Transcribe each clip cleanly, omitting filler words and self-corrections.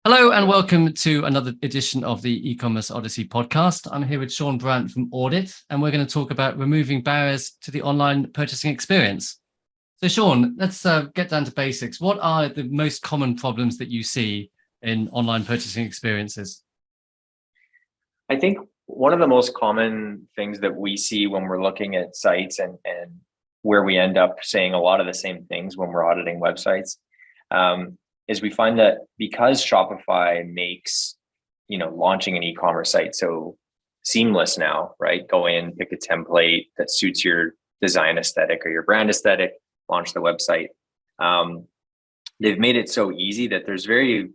Hello and welcome to another edition of the Ecommerce Odyssey podcast. I'm here with Shaun Brandt from Oddit, and we're going to talk about removing barriers to the online purchasing experience. So Shaun, let's get down to basics. What are the most common problems that you see in online purchasing experiences? I think one of the most common things that we see when we're looking at sites and where we end up saying a lot of the same things when we're auditing websites, is we find that because Shopify makes, launching an e-commerce site so seamless now, right? Go in, pick a template that suits your design aesthetic or your brand aesthetic, launch the website. They've made it so easy that there's very,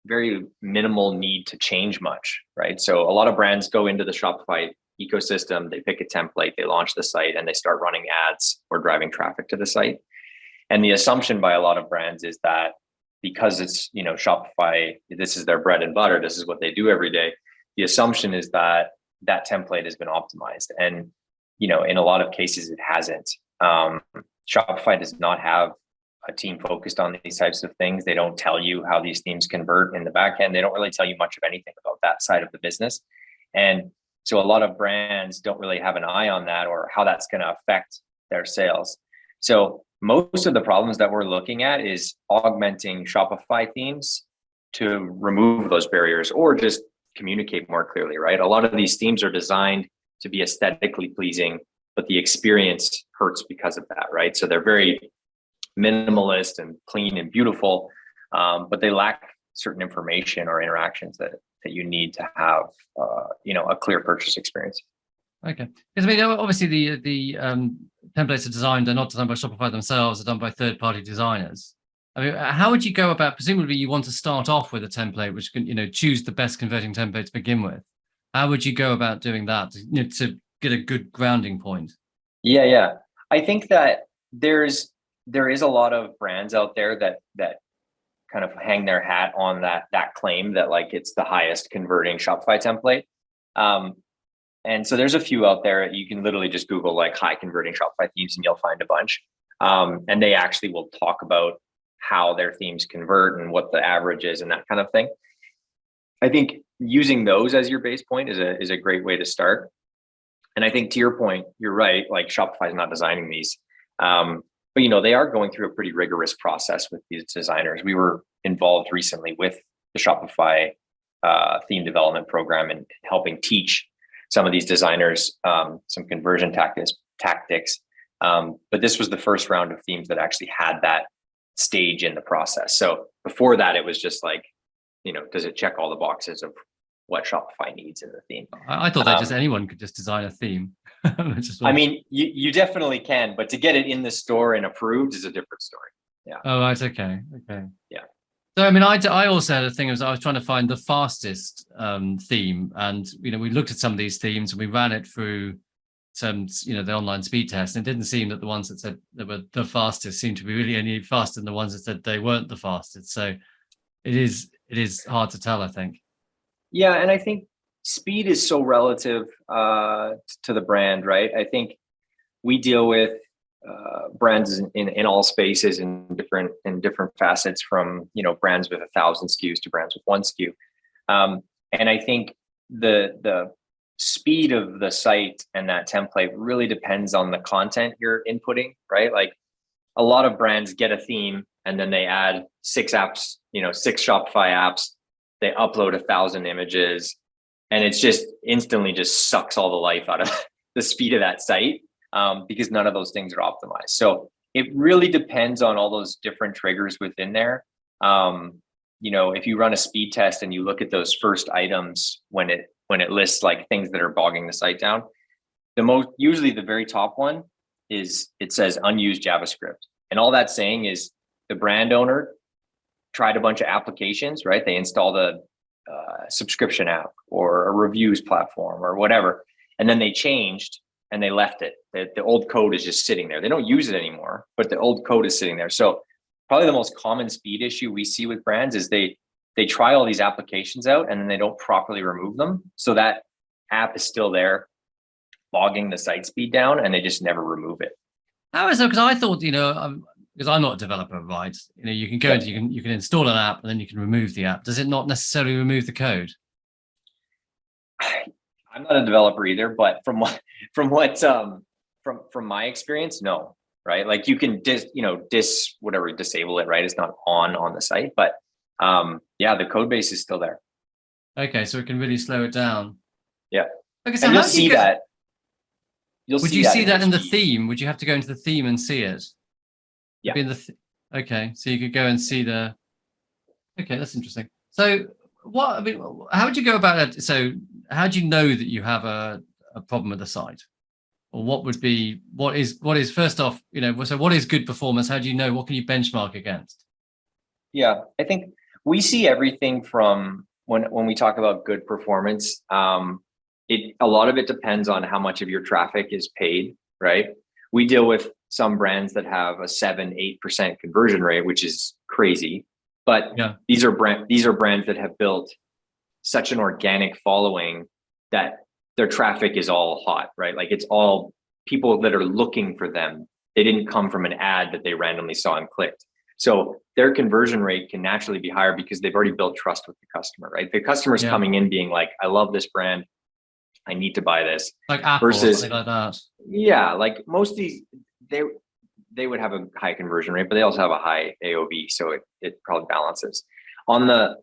very minimal need to change much, right? So a lot of brands go into the Shopify ecosystem, they pick a template, they launch the site, and they start running ads or driving traffic to the site. And the assumption by a lot of brands is that because it's, Shopify, this is their bread and butter, this is what they do every day. The assumption is that that template has been optimized. And, in a lot of cases, it hasn't. Shopify does not have a team focused on these types of things. They don't tell you how these themes convert in the back end. They don't really tell you much of anything about that side of the business. And so a lot of brands don't really have an eye on that or how that's going to affect their sales. So most of the problems that we're looking at is augmenting Shopify themes to remove those barriers or just communicate more clearly, right? A lot of these themes are designed to be aesthetically pleasing, but the experience hurts because of that, right? So they're very minimalist and clean and beautiful, but they lack certain information or interactions that you need to have, a clear purchase experience. Okay, because obviously the templates are designed. They're not designed by Shopify themselves. They're done by third-party designers. How would you go about? Presumably, you want to start off with a template which can, choose the best converting template to begin with. How would you go about doing that to get a good grounding point? Yeah. I think that there is a lot of brands out there that kind of hang their hat on that claim that like it's the highest converting Shopify template. And so there's a few out there. You can literally just Google like high converting Shopify themes and you'll find a bunch. And they actually will talk about how their themes convert and what the average is and that kind of thing. I think using those as your base point is a great way to start. And I think to your point, you're right, like Shopify is not designing these. But they are going through a pretty rigorous process with these designers. We were involved recently with the Shopify theme development program and helping teach some of these designers some conversion tactics. But this was the first round of themes that actually had that stage in the process. So before that, it was just like, does it check all the boxes of what Shopify needs in the theme? I thought that just anyone could just design a theme. You definitely can, but to get it in the store and approved is a different story. Yeah. Oh, right. Okay. Yeah. So, I also had a thing. I was trying to find the fastest theme, and we looked at some of these themes and we ran it through some, the online speed test, and it didn't seem that the ones that said they were the fastest seemed to be really any faster than the ones that said they weren't the fastest. So, it is hard to tell, I think. Yeah, and I think speed is so relative to the brand, right? I think we deal with brands in all spaces in different facets, from brands with 1,000 SKUs to brands with 1 SKU, and I think the speed of the site and that template really depends on the content you're inputting, right? Like a lot of brands get a theme and then they add 6 apps, 6 Shopify apps. They upload 1,000 images, and it's just instantly just sucks all the life out of the speed of that site. Because none of those things are optimized. So it really depends on all those different triggers within there. If you run a speed test and you look at those first items when it lists like things that are bogging the site down, usually the very top one is, it says unused JavaScript. And all that's saying is the brand owner tried a bunch of applications, right? They installed a subscription app or a reviews platform or whatever, and then they changed and they left it. The old code is just sitting there. They don't use it anymore, but the old code is sitting there. So probably the most common speed issue we see with brands is they try all these applications out and then they don't properly remove them. So that app is still there, bogging the site speed down, and they just never remove it. How is it? Because I thought, because I'm not a developer, right? You can go into, you can install an app and then you can remove the app. Does it not necessarily remove the code? I'm not a developer either, but from my experience, no, right? Like you can disable it, right? It's not on the site, but the code base is still there. Okay, so it can really slow it down. Yeah. Okay, so and you'll see that. Would you see that in the theme? Would you have to go into the theme and see it? Yeah. Okay, so you could go and see the. Okay, that's interesting. So how would you go about it? So how do you know that you have a problem with the site? Or what is first off, so what is good performance? How do you know? What can you benchmark against? Yeah, I think we see everything from when we talk about good performance, a lot of it depends on how much of your traffic is paid, right? We deal with some brands that have a 7-8% conversion rate, which is crazy. But these are brands that have built such an organic following that their traffic is all hot, right? Like it's all people that are looking for them. They didn't come from an ad that they randomly saw and clicked. So their conversion rate can naturally be higher because they've already built trust with the customer, right? The customer's coming in being like, I love this brand. I need to buy this. Like Apple or something like that. Yeah, like most of these, they would have a high conversion rate, but they also have a high AOV. So it probably balances. On the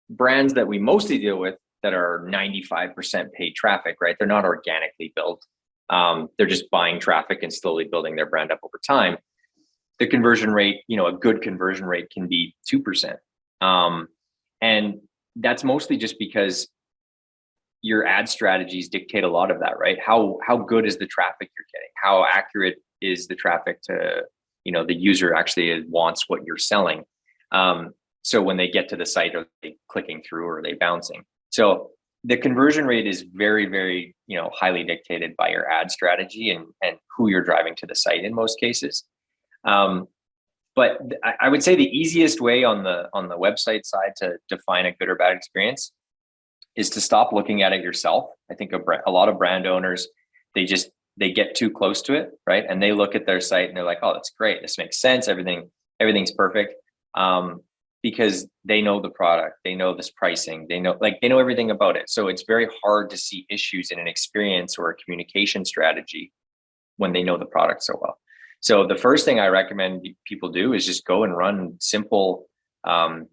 brands that we mostly deal with that are 95% paid traffic, right? They're not organically built. They're just buying traffic and slowly building their brand up over time. The conversion rate, a good conversion rate can be 2%. And that's mostly just because your ad strategies dictate a lot of that, right? How good is the traffic you're getting? How accurate is the traffic to, the user actually wants what you're selling? So when they get to the site, are they clicking through or are they bouncing? So the conversion rate is very, very, highly dictated by your ad strategy and who you're driving to the site in most cases. But I would say the easiest way on the website side to define a good or bad experience is to stop looking at it yourself. I think a lot of brand owners, they get too close to it, right? And they look at their site and they're like, oh, that's great. This makes sense. Everything's perfect. Because they know the product, they know this pricing, they know everything about it. So it's very hard to see issues in an experience or a communication strategy when they know the product so well. So the first thing I recommend people do is just go and run simple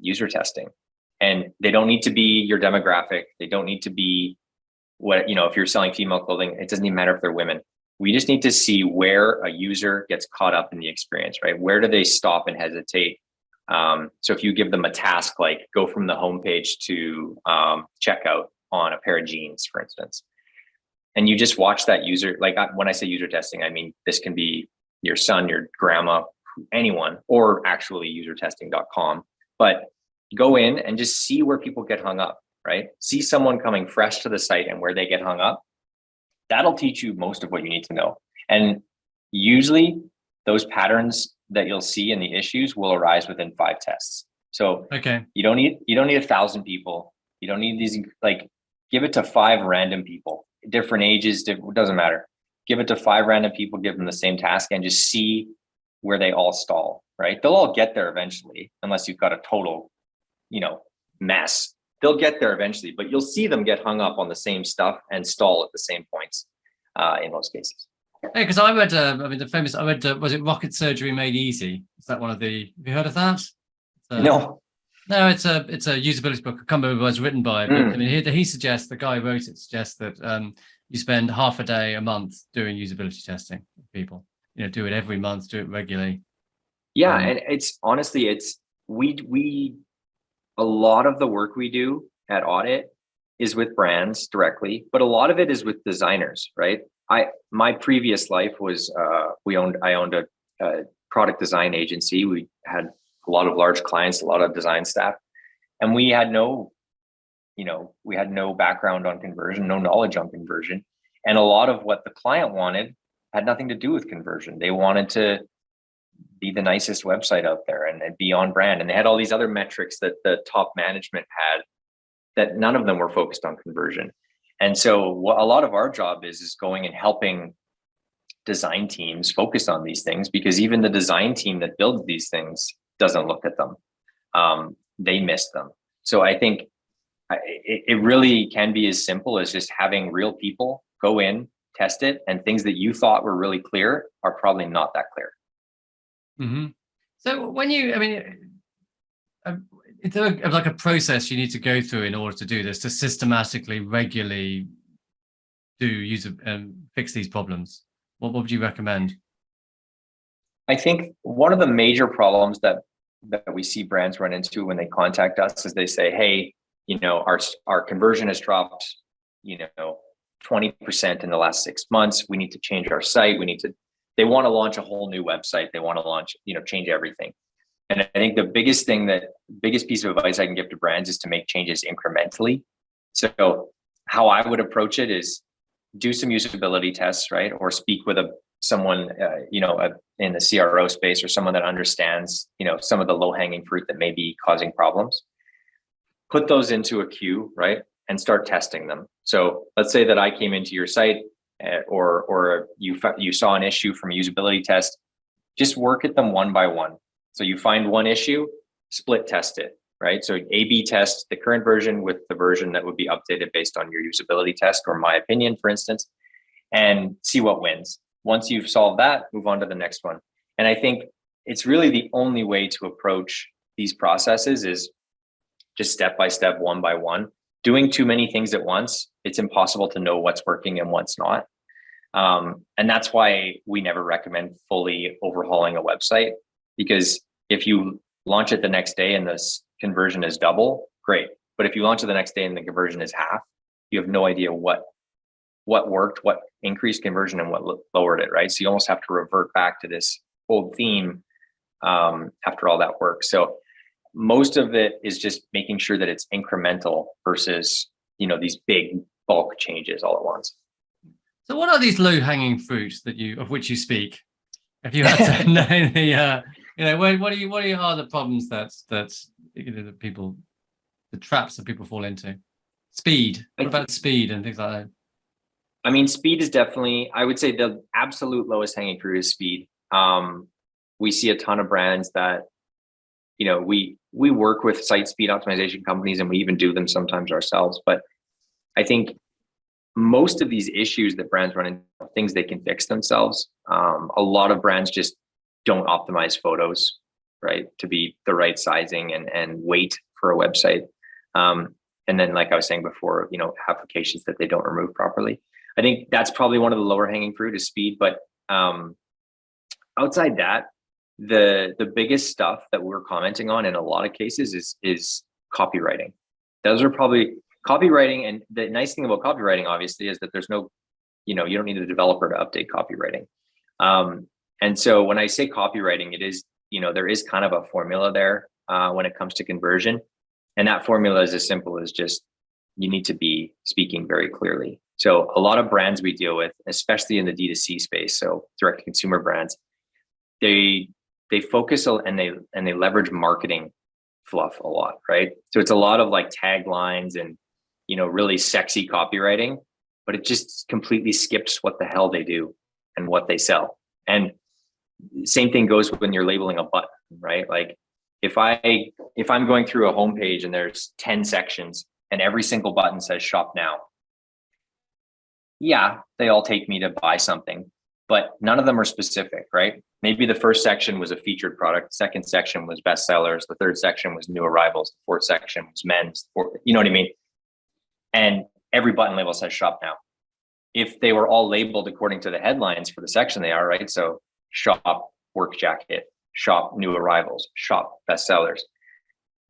user testing. And they don't need to be your demographic. They don't need to be if you're selling female clothing, it doesn't even matter if they're women. We just need to see where a user gets caught up in the experience, right? Where do they stop and hesitate? So if you give them a task, like go from the homepage to checkout on a pair of jeans, for instance, and you just watch that user, like when I say user testing, I mean, this can be your son, your grandma, anyone, or actually usertesting.com, but go in and just see where people get hung up, right? See someone coming fresh to the site and where they get hung up. That'll teach you most of what you need to know. And usually those patterns that you'll see in the issues will arise within 5 tests. So you don't need 1,000 people. You don't need these, like, give it to 5 random people, different ages, doesn't matter. Give it to 5 random people, give them the same task and just see where they all stall, right? They'll all get there eventually, unless you've got a total, mess. They'll get there eventually, but you'll see them get hung up on the same stuff and stall at the same points in most cases. Hey, because I read, was it Rocket Surgery Made Easy? Is that one of the, have you heard of that? No, it's a usability book. I can't remember who it was written by, but I mean, he suggests, the guy who wrote it suggests that you spend half a day a month doing usability testing with people. Do it every month, do it regularly. Yeah, and it's honestly, we a lot of the work we do at Oddit is with brands directly, but a lot of it is with designers, right? My previous life was I owned a product design agency. We had a lot of large clients, a lot of design staff, and we had no background on conversion, no knowledge on conversion. And a lot of what the client wanted had nothing to do with conversion. They wanted to be the nicest website out there and be on brand. And they had all these other metrics that the top management had that none of them were focused on conversion. And so what a lot of our job is going and helping design teams focus on these things, because even the design team that builds these things doesn't look at them. They miss them. So I think it really can be as simple as just having real people go in, test it, and things that you thought were really clear are probably not that clear. Mm-hmm. So when you, I mean, is there like a process you need to go through in order to do this, to systematically, regularly fix these problems? What would you recommend? I think one of the major problems that we see brands run into when they contact us is they say, hey, our conversion has dropped, 20% in the last 6 months. We need to change our site. They want to launch a whole new website. They want to launch, change everything. And I think the biggest piece of advice I can give to brands is to make changes incrementally. So how I would approach it is do some usability tests, right? Or speak with someone, in the CRO space, or someone that understands, some of the low-hanging fruit that may be causing problems. Put those into a queue, right? And start testing them. So let's say that I came into your site, or you saw an issue from a usability test. Just work at them one by one. So you find one issue, split test it, right? So A/B test the current version with the version that would be updated based on your usability test, or my opinion, for instance, and see what wins. Once you've solved that, move on to the next one. And I think it's really the only way to approach these processes is just step by step, one by one. Doing too many things at once, it's impossible to know what's working and what's not. And that's why we never recommend fully overhauling a website, because if you launch it the next day and the conversion is double, great. But if you launch it the next day and the conversion is half, you have no idea what worked, what increased conversion, and what lowered it, right? So you almost have to revert back to this old theme after all that work. So most of it is just making sure that it's incremental versus, these big bulk changes all at once. So what are these low-hanging fruits of which you speak? If you had to know what are the problems that the traps that people fall into? Speed. What about speed and things like that? I mean, speed is definitely, I would say the absolute lowest hanging fruit is speed. We see a ton of brands that, we work with site speed optimization companies, and we even do them sometimes ourselves. But I think most of these issues that brands run into are things they can fix themselves. A lot of brands just don't optimize photos, right, to be the right sizing and weight for a website. And then, like I was saying before, applications that they don't remove properly. I think that's probably one of the lower hanging fruit is speed. But outside that, the biggest stuff that we're commenting on in a lot of cases is copywriting. Those are probably copywriting. And the nice thing about copywriting, obviously, is that there's no, you don't need a developer to update copywriting. And so when I say copywriting, it is, there is kind of a formula there when it comes to conversion. And that formula is as simple as just, you need to be speaking very clearly. So a lot of brands we deal with, especially in the D2C space, so direct to consumer brands, they focus and they leverage marketing fluff a lot, right? So it's a lot of like taglines and, really sexy copywriting, but it just completely skips what the hell they do and what they sell. And same thing goes when you're labeling a button, right? Like if I'm going through a homepage and there's 10 sections and every single button says shop now, yeah, they all take me to buy something, but none of them are specific, right? Maybe the first section was a featured product, the second section was bestsellers, the third section was new arrivals, the fourth section was men's, you know what I mean? And every button label says shop now. If they were all labeled according to the headlines for the section they are, right? So shop work jacket, shop new arrivals, shop bestsellers.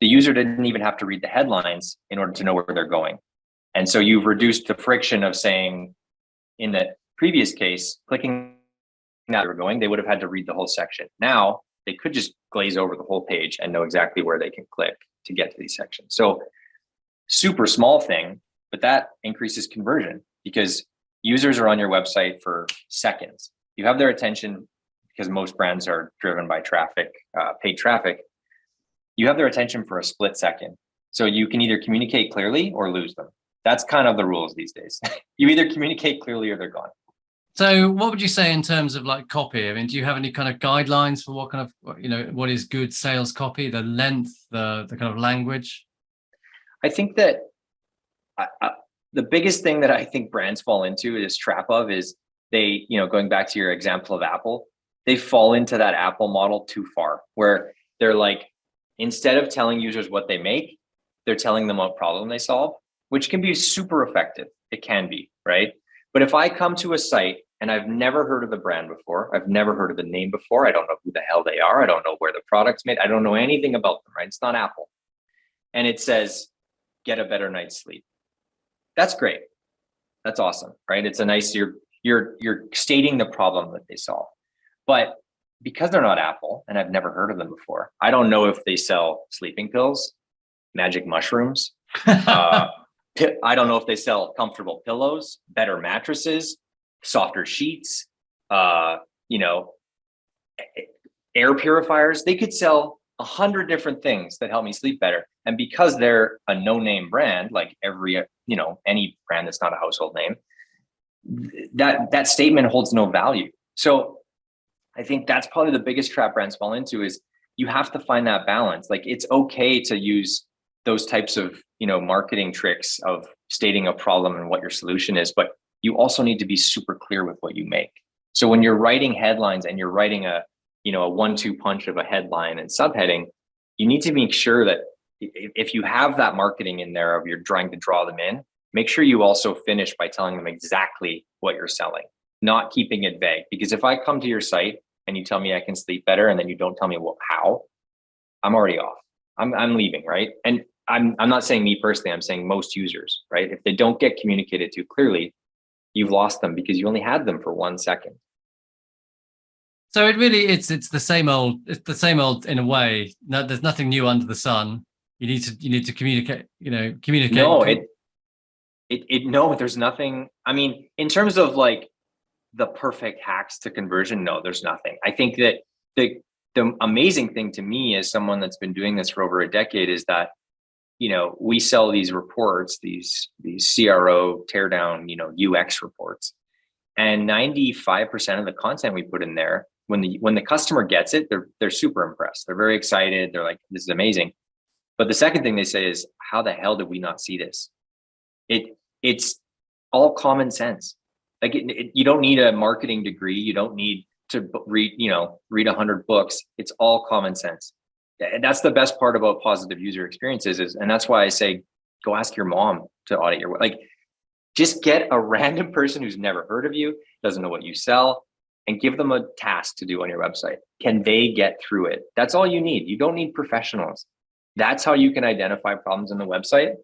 The user didn't even have to read the headlines in order to know where they're going. And so you've reduced the friction of saying, in the previous case, clicking that they were going, they would have had to read the whole section. Now they could just glaze over the whole page and know exactly where they can click to get to these sections. So super small thing, but that increases conversion because users are on your website for seconds. You have their attention because most brands are driven by traffic, paid traffic. You have their attention for a split second. So you can either communicate clearly or lose them. That's kind of the rules these days. You either communicate clearly or they're gone. So what would you say in terms of like copy? I mean, do you have any kind of guidelines for what kind of, what is good sales copy, the length, the kind of language? I think that the biggest thing that I think brands fall into this trap of is they, going back to your example of Apple, they fall into that Apple model too far, where they're like, instead of telling users what they make, they're telling them what problem they solve, which can be super effective. It can be, right? But if I come to a site and I've never heard of the brand before, I've never heard of the name before, I don't know who the hell they are, I don't know where the product's made, I don't know anything about them, right? It's not Apple. And it says, get a better night's sleep. That's great. That's awesome, right? It's a nice, you're stating the problem that they solve. But because they're not Apple and I've never heard of them before, I don't know if they sell sleeping pills, magic mushrooms. I don't know if they sell comfortable pillows, better mattresses, softer sheets, air purifiers. They could sell 100 different things that help me sleep better. And because they're a no-name brand, like any brand that's not a household name, that statement holds no value. So I think that's probably the biggest trap brands fall into, is you have to find that balance. Like, it's okay to use those types of, marketing tricks of stating a problem and what your solution is, but you also need to be super clear with what you make. So when you're writing headlines and you're writing a 1-2 punch of a headline and subheading, you need to make sure that if you have that marketing in there of you're trying to draw them in, make sure you also finish by telling them exactly what you're selling, not keeping it vague. Because if I come to your site and you tell me I can sleep better, and then you don't tell me how, I'm already off. I'm leaving, right? And I'm not saying me personally, I'm saying most users, right? If they don't get communicated to clearly, you've lost them because you only had them for 1 second. So it's the same old in a way. No, there's nothing new under the sun. You need to communicate, communicate. No, there's nothing. I mean, in terms of like the perfect hacks to conversion, no, there's nothing. I think that the amazing thing to me, as someone that's been doing this for over a decade, is that, we sell these reports, these CRO teardown, UX reports, and 95% of the content we put in there, when the customer gets it, they're super impressed. They're very excited. They're like, this is amazing. But the second thing they say is, how the hell did we not see this? It's all common sense. Like, you don't need a marketing degree. You don't need to read 100 books. It's all common sense. And that's the best part about positive user experiences and that's why I say, go ask your mom to audit your, just get a random person who's never heard of you, doesn't know what you sell, and give them a task to do on your website. Can they get through it? That's all you need. You don't need professionals. That's how you can identify problems in the website.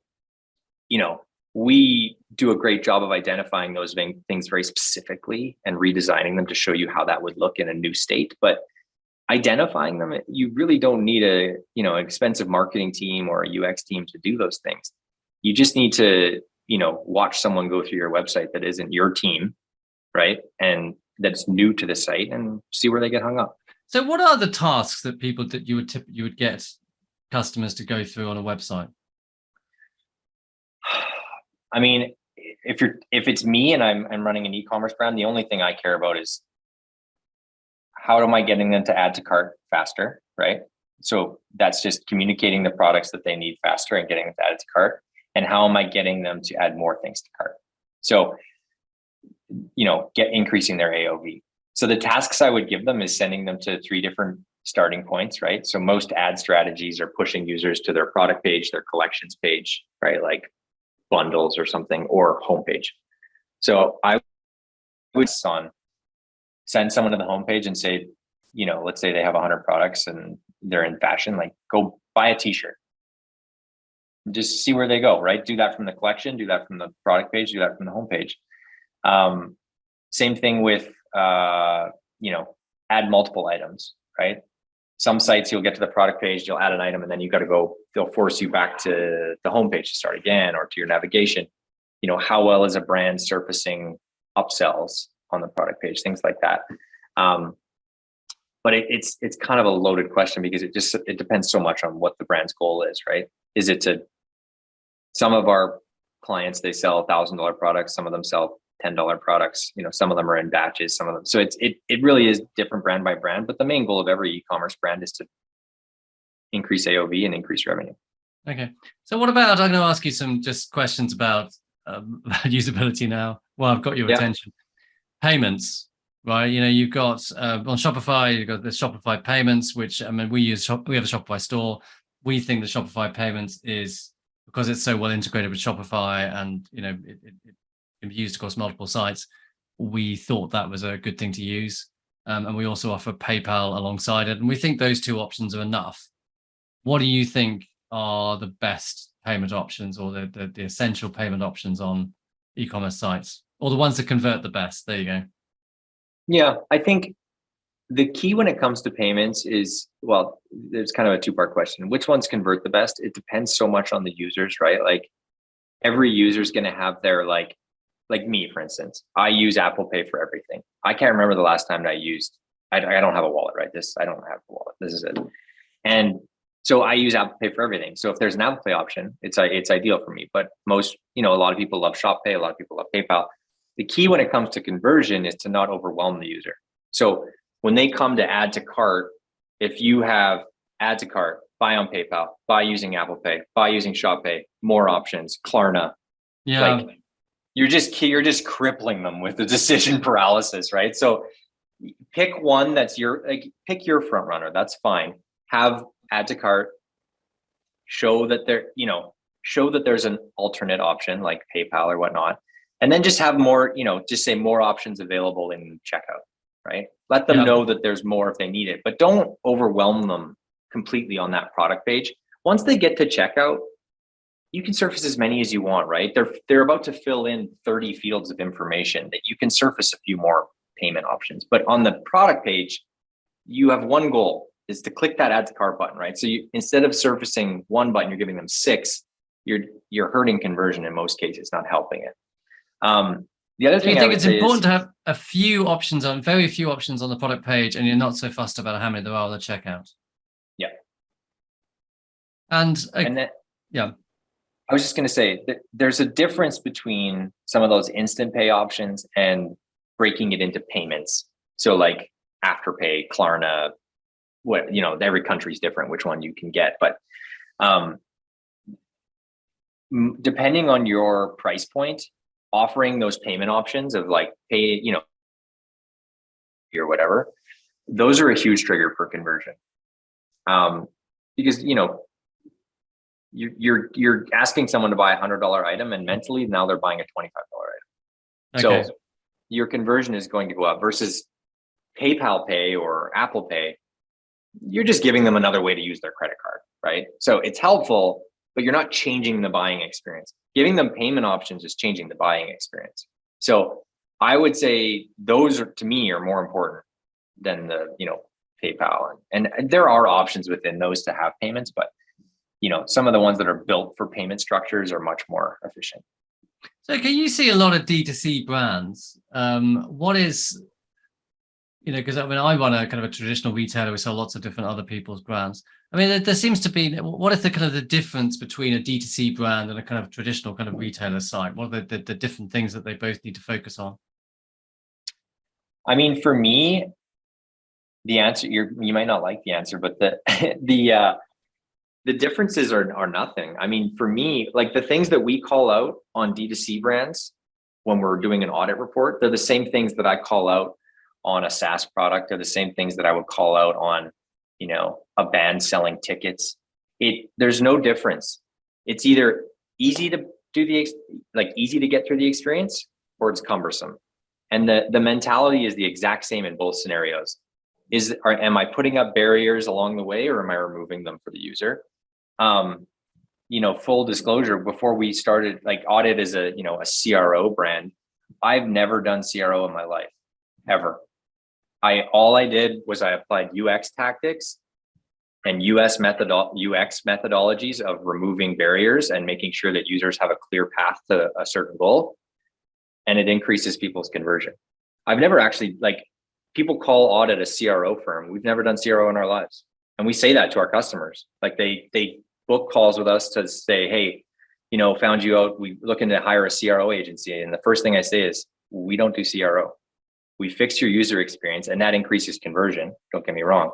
We do a great job of identifying those things very specifically and redesigning them to show you how that would look in a new state. But identifying them, you really don't need an expensive marketing team or a UX team to do those things. You just need to, watch someone go through your website that isn't your team, right? And that's new to the site, and see where they get hung up. So what are the tasks that you would get customers to go through on a website? I mean, if it's me and I'm running an e-commerce brand, the only thing I care about is, how am I getting them to add to cart faster, right? So that's just communicating the products that they need faster and getting them to add to cart. And how am I getting them to add more things to cart? So, increasing their AOV. So the tasks I would give them is sending them to 3 different starting points, right? So most ad strategies are pushing users to their product page, their collections page, right? Like bundles or something, or homepage. So I would send someone to the homepage and say, let's say they have 100 products and they're in fashion, like, go buy a t-shirt. Just see where they go, right? Do that from the collection, do that from the product page, do that from the homepage. Same thing with, add multiple items, right? Some sites you'll get to the product page, you'll add an item, and then you got to go, they'll force you back to the homepage to start again, or to your navigation. How well is a brand surfacing upsells on the product page, things like that. But it's kind of a loaded question, because it depends so much on what the brand's goal is, right? Is it some of our clients, they sell $1,000 products, some of them sell $10 products. Some of them are in batches, some of them. So it really is different brand by brand, but the main goal of every e-commerce brand is to increase AOV and increase revenue. Okay. So what about, I'm going to ask you some just questions about usability now. Well, I've got your attention. Payments, right? You've got on Shopify, you've got the Shopify payments, which, I mean, we have a Shopify store. We think the Shopify payments is, because it's so well integrated with Shopify and, it can be used across multiple sites. We thought that was a good thing to use. And we also offer PayPal alongside it. And we think those two options are enough. What do you think are the best payment options, or the essential payment options on e-commerce sites, or the ones that convert the best? There you go. Yeah, I think the key when it comes to payments is, well, there's kind of a two-part question. Which ones convert the best? It depends so much on the users, right? Like every user is going to have their, like me, for instance, I use Apple Pay for everything. I can't remember the last time that I don't have a wallet, right? I don't have a wallet. This is it. And so I use Apple Pay for everything. So if there's an Apple Pay option, it's ideal for me. But most, a lot of people love Shop Pay, a lot of people love PayPal. The key when it comes to conversion is to not overwhelm the user. So when they come to add to cart, if you have add to cart, buy on PayPal, buy using Apple Pay, buy using Shop Pay, more options, Klarna, like you're just crippling them with the decision paralysis, right? So pick one that's pick your front runner. That's fine. Have add to cart, show that there's an alternate option like PayPal or whatnot, and then just have more, just say more options available in checkout, right? Let them know that there's more if they need it, but don't overwhelm them completely on that product page. Once they get to checkout, you can surface as many as you want, right? They're about to fill in 30 fields of information that you can surface a few more payment options. But on the product page, you have one goal, is to click that add to cart button, right? So instead of surfacing one button, you're giving them 6. You're hurting conversion in most cases, not helping it. The other thing I think it's important to have very few options on the product page, and you're not so fussed about how many there are on the checkout. Yeah. And then, yeah. I was just going to say that there's a difference between some of those instant pay options and breaking it into payments. So like Afterpay, Klarna, every country is different which one you can get, but depending on your price point, offering those payment options of like pay, or whatever, those are a huge trigger for conversion. Because you're asking someone to buy $100 item, and mentally now they're buying a $25 item. Okay. So your conversion is going to go up versus PayPal Pay or Apple Pay. You're just giving them another way to use their credit card, right? So it's helpful, but you're not changing the buying experience. Giving them payment options is changing the buying experience. So I would say those to me are more important than the, PayPal. And there are options within those to have payments, but some of the ones that are built for payment structures are much more efficient. So can you see a lot of D2C brands? What is, because I run a kind of a traditional retailer. We sell lots of different other people's brands. I mean, there seems to be, what is the kind of the difference between a D2C brand and a kind of traditional kind of retailer site? What are the different things that they both need to focus on? I mean, for me, the answer, you might not like the answer, but the differences are nothing. I mean, for me, like the things that we call out on D2C brands when we're doing an audit report, they're the same things that I call out on a SaaS product. They're the same things that I would call out on, a band selling tickets. There's no difference. It's either easy to do easy to get through the experience, or it's cumbersome. And the mentality is the exact same in both scenarios. Am I putting up barriers along the way, or am I removing them for the user? Full disclosure, before we started, like Oddit is a CRO brand. I've never done CRO in my life, ever. All I did was I applied UX tactics and UX methodologies of removing barriers and making sure that users have a clear path to a certain goal, and it increases people's conversion. I've never actually, people call Oddit a CRO firm. We've never done CRO in our lives. And we say that to our customers. Like they book calls with us to say, hey, found you out. We looking to hire a CRO agency. And the first thing I say is, we don't do CRO. We fix your user experience, and that increases conversion. Don't get me wrong,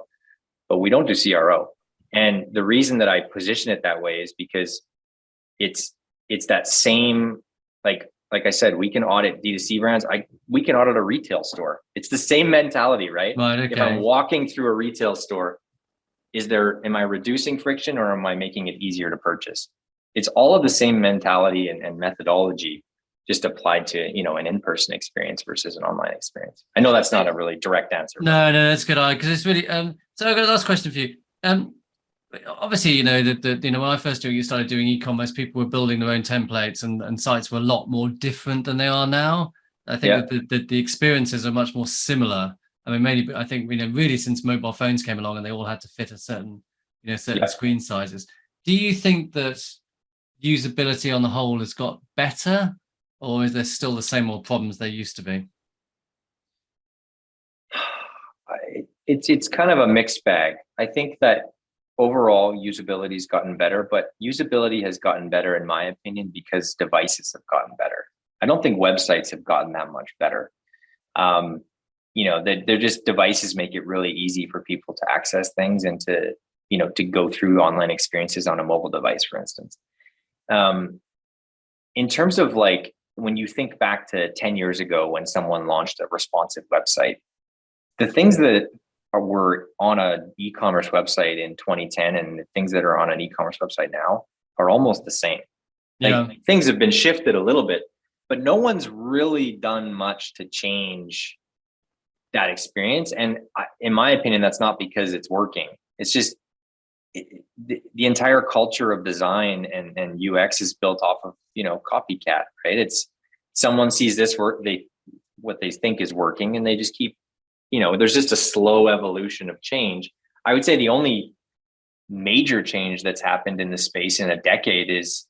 but we don't do CRO. And the reason that I position it that way is because it's that same, like I said, we can audit D2C brands. We can audit a retail store. It's the same mentality, right? Right. Okay. If I'm walking through a retail store, am I reducing friction, or am I making it easier to purchase? It's all of the same mentality and methodology, just applied to, an in-person experience versus an online experience. I know that's not a really direct answer. No, that's good. Because it's really, so I've got a last question for you. Obviously, that when I first started doing e-commerce, people were building their own templates, and sites were a lot more different than they are now. I think that the experiences are much more similar. I mean, mainly, I think, really since mobile phones came along and they all had to fit a certain screen sizes. Do you think that usability on the whole has got better, or is there still the same old problems there used to be? It's kind of a mixed bag. I think that overall usability has gotten better, but usability has gotten better, in my opinion, because devices have gotten better. I don't think websites have gotten that much better. They're just, devices make it really easy for people to access things and to go through online experiences on a mobile device, for instance. In terms of like, when you think back to 10 years ago when someone launched a responsive website, the things that were on an e-commerce website in 2010 and the things that are on an e-commerce website now are almost the same. Like, things have been shifted a little bit, but no one's really done much to change that experience. And in my opinion, that's not because it's working. It's just the entire culture of design and UX is built off of, copycat, right? It's someone sees this work, what they think is working, and they just keep, there's just a slow evolution of change. I would say the only major change that's happened in this space in a decade is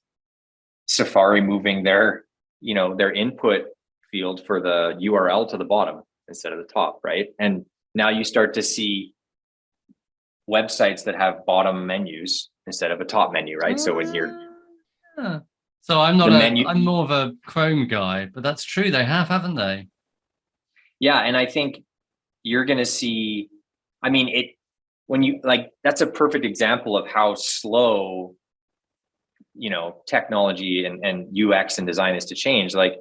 Safari moving their input field for the URL to the bottom instead of the top, right? And now you start to see websites that have bottom menus instead of a top menu, right? So when you're so I'm more of a Chrome guy, but that's true. They haven't they? Yeah, and I think you're going to see, that's a perfect example of how slow, technology and UX and design is to change. Like,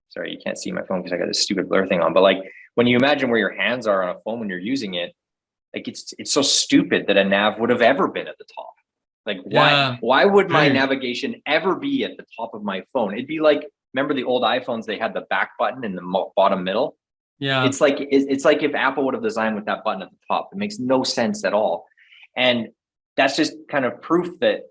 sorry, you can't see my phone because I got this stupid blur thing on, but like, when you imagine where your hands are on a phone when you're using it, like, it's so stupid that a nav would have ever been at the top. Like, why would my navigation ever be at the top of my phone? It'd be like, remember the old iPhones, they had the back button in the bottom middle. Yeah. It's like if Apple would have designed with that button at the top. It makes no sense at all. And that's just kind of proof that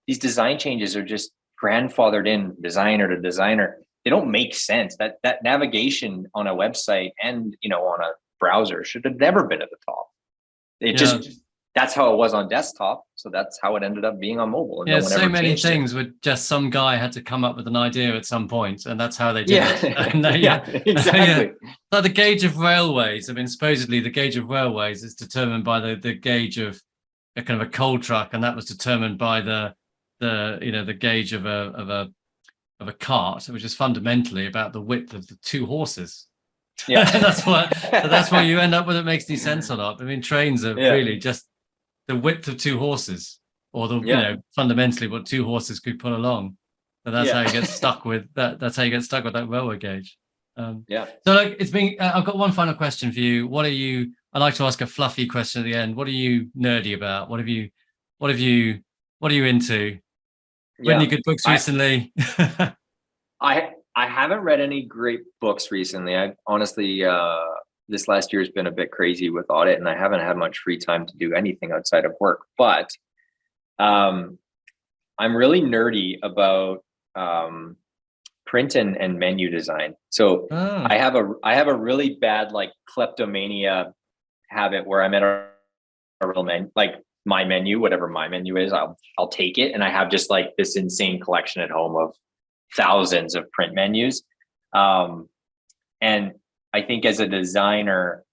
these design changes are just grandfathered in designer to designer. They don't make sense. That navigation on a website and, on a browser should have never been at the top. That's how it was on desktop. So that's how it ended up being on mobile. And so many things were just, some guy had to come up with an idea at some point, and that's how they did it. Exactly. Like the gauge of railways. I mean, supposedly the gauge of railways is determined by the gauge of a kind of a coal truck, and that was determined by the gauge of a cart, which is fundamentally about the width of the two horses. Yeah. that's why you end up with it makes any sense or not. I mean, trains are really just the width of two horses, or fundamentally what two horses could pull along. So that's how you get stuck with that. That's how you get stuck with that railway gauge. So like, it's been. I've got one final question for you. I like to ask a fluffy question at the end. What are you nerdy about? What are you into? Read any good books recently? I haven't read any great books recently. I honestly, this last year has been a bit crazy with Oddit, and I haven't had much free time to do anything outside of work. But I'm really nerdy about print and menu design. So I have a really bad like kleptomania habit where I'm at a real menu, like my menu, whatever my menu is, I'll take it, and I have just like this insane collection at home of thousands of print menus. And I think as a designer,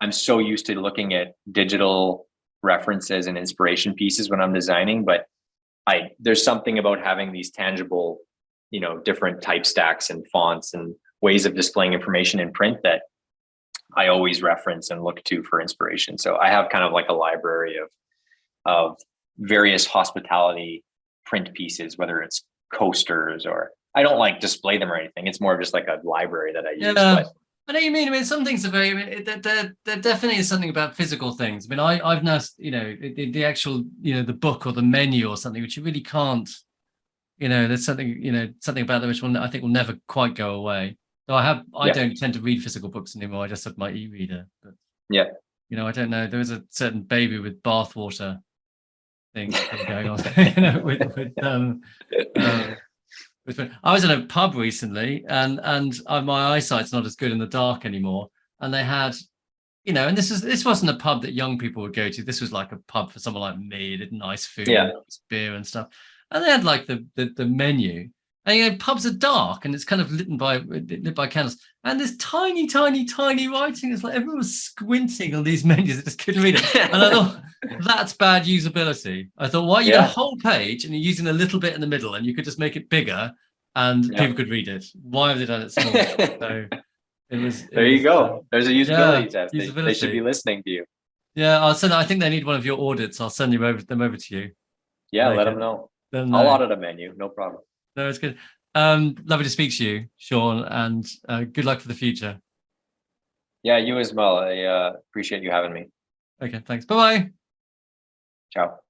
I'm so used to looking at digital references and inspiration pieces when I'm designing, but there's something about having these tangible, different type stacks and fonts and ways of displaying information in print that I always reference and look to for inspiration. So I have kind of like a library of various hospitality print pieces, whether it's coasters or, I don't like display them or anything. It's more of just like a library that I use. But I know what you mean. I mean, some things are very. I mean, there definitely is something about physical things. I mean, I've now, the actual, the book or the menu or something, which you really can't. There's something about them which I think will never quite go away. So I don't tend to read physical books anymore. I just have my e-reader. But yeah, I don't know. There was a certain baby with bathwater thing going on. I was in a pub recently, and my eyesight's not as good in the dark anymore. And they had, and this wasn't a pub that young people would go to. This was like a pub for someone like me. It did nice food, nice beer and stuff. And they had like the menu. And pubs are dark, and it's kind of lit by candles. And there's tiny, tiny, tiny writing. It's like everyone was squinting on these menus. I just couldn't read it. And I thought, that's bad usability. I thought, why you got a whole page and you're using a little bit in the middle, and you could just make it bigger and people could read it. Why have they done it small? So there you go. There's a usability test. Usability. They should be listening to you. Yeah, I think they need one of your audits. I'll send them over to you. Yeah, let them know. I'll audit a menu, no problem. No, it's good. Lovely to speak to you, Shaun, and good luck for the future. Yeah, you as well. I appreciate you having me. Okay, thanks. Bye-bye. Ciao.